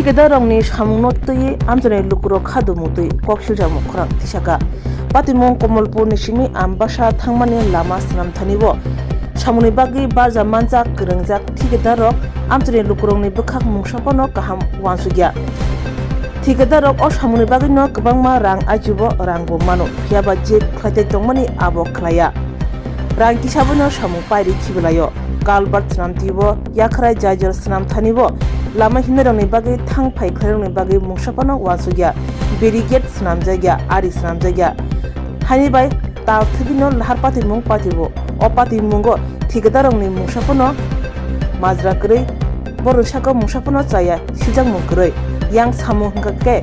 ঠিকাদারংনি সামুনত্তয়ে আমজনাই লুকুর খাদুমুতৈ কক্সিলজার মুখরাং তিসাকা পাতিমং Kamalpur নিসিমি Ambassa থাংমানি লাमा স্নামথানিbo samuni bagi barja manjak grengjak ঠিকাদারক আমজনাই লুকুরংনি বখাক mungsapono kaham wansugya ঠিকাদারক o samuni bagino kwbangma rang ajubo rangbo mano phiaba je khlaitai tongmani abo khlaya rang kisabono samung pairi khiblayo kalbart snamtibo yakrai jajar snamthanibo lama hinarangni bagi thangphai khlairangni bagi mungsapono wansugya barricade snamjagya ari snamjagya hani bai ta thibino laharpati mung patibo o pati mungo ঠিকাদারংনি mungsapono majra krei borosaka mungsapono chaya sijang mungkrei yang samu hingkake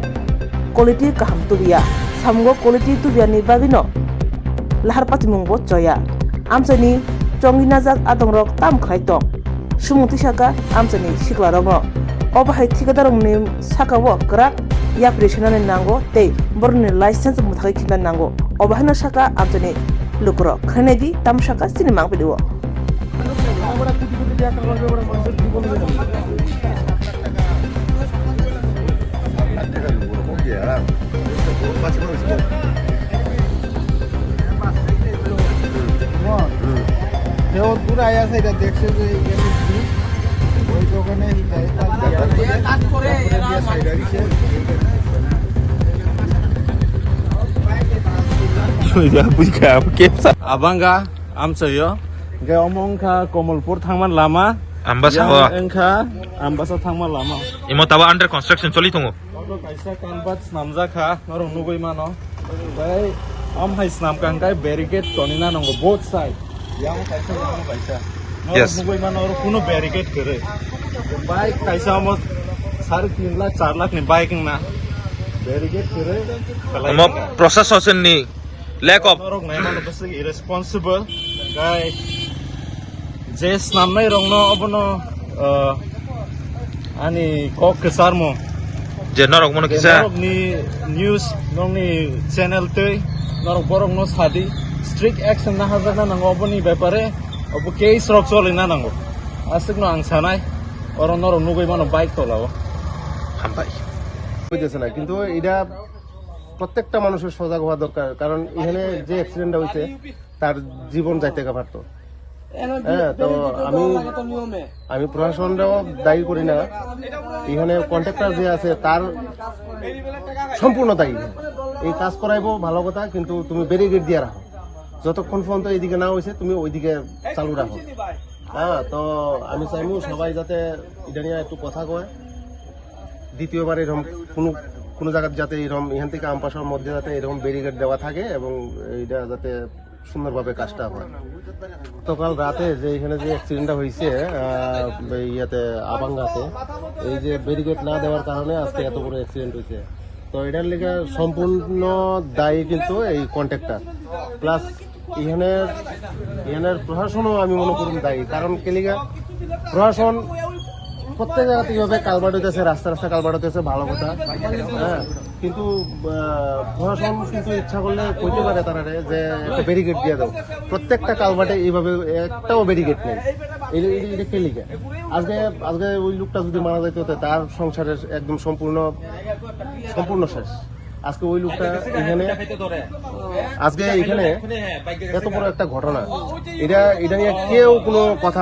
quality kaham tubiya samungo quality tubiya ni bagino laharpati mungbo chaya amchani chonginajak adongrok tam khlai tong sumung tisaka amchani siklarongno obahai ঠিকাদারংni sakao krak yaprishinani nango tei borni license muthakai khina nango obahana saka amchani lukro khanedi tamsaka sinimang pidiwo পুরো আয়া সাইডা দেখছে যে ওই দোকানে Abangga amsayo ge omongkha Komolpur thangman lama Ambasa engkha ambasa thangman lama imo taba under construction choli tongo kaisa kanbat snamjakha norong nugui mano bai am hai snam kangkai barricade tonina nongo both side yang kaisa Yes. nugui mano oro kuno barricade kore bai kaisa amo 3.5 lakh 4 lakh ni bike na barricade kore imo process ni lack of norong nai mano basi irresponsible gai je snamnai rongno obono ani kok kesarmo je norok mono kisa norok ni news nong ni channel tei norok borok no sadi strict action na hazana nango oboni byapare obo case rok choli na nango asik no ang sanai oro norok nugui mano bike tolao hambai হইতেছে না কিন্তু এটা প্রত্যেকটা মানুষের সজাগ হওয়া দরকার কারণ এখানে যে অ্যাক্সিডেন্টটা হয়েছে তার জীবন যাইতে পারতো হ্যাঁ তো আমি প্রশাসনটাও দায়ী করি না এখানে কন্ট্রাক্টর যে আছে তার সম্পূর্ণ দায়ী এই কাজ করাইবো ভালো কথা কিন্তু তুমি ব্যারিকেড দিয়ে রাখো যতক্ষণ পর্যন্ত এইদিকে না হয়েছে তুমি ওইদিকে চালু রাখো হ্যাঁ তো আমি চাইবো সবাই যাতে এটা নিয়ে একটু কথা কয় দ্বিতীয়বার এরকম কোনো জায়গায় যাতে এরকম এখান থেকে আমপাশার মধ্যে যাতে এরকম ব্যারিকেড দেওয়া থাকে এবং এইটা যাতে সুন্দরভাবে কাজটা হয় গতকাল রাতে যে এখানে যে অ্যাক্সিডেন্টটা হয়েছে ইয়াতে আবাঙ্গাতে এই যে ব্যারিকেড না দেওয়ার কারণে আজকে এত বড় অ্যাক্সিডেন্ট হয়েছে তো এটার লেগে সম্পূর্ণ দায়ী কিন্তু এই কন্ট্রাক্টর প্লাস এখানের প্রশাসনও আমি মনে করি দায়ী কারণ কেলিগা প্রশাসন প্রত্যেক জায়গাতে এইভাবে কালভার্ট হইতেছে রাস্তা কালভার্ট হইতেছে ভালো কথা হ্যাঁ কিন্তু প্রশাসন কিন্তু ইচ্ছা করলে কইতে পারে তারা যে একটা ব্যারিকেড দিয়ে দাও প্রত্যেকটা কালভার্টে এইভাবে একটাও ব্যারিকেড নেই এটা কেলিকা আজকে ওই লোকটা যদি মারা যাইতে হতো তার সংসারের একদম সম্পূর্ণ শেষ আজকে ওই লোকটা এখানে এত বড় একটা ঘটনা এটা নিয়ে কেউ কোনো কথা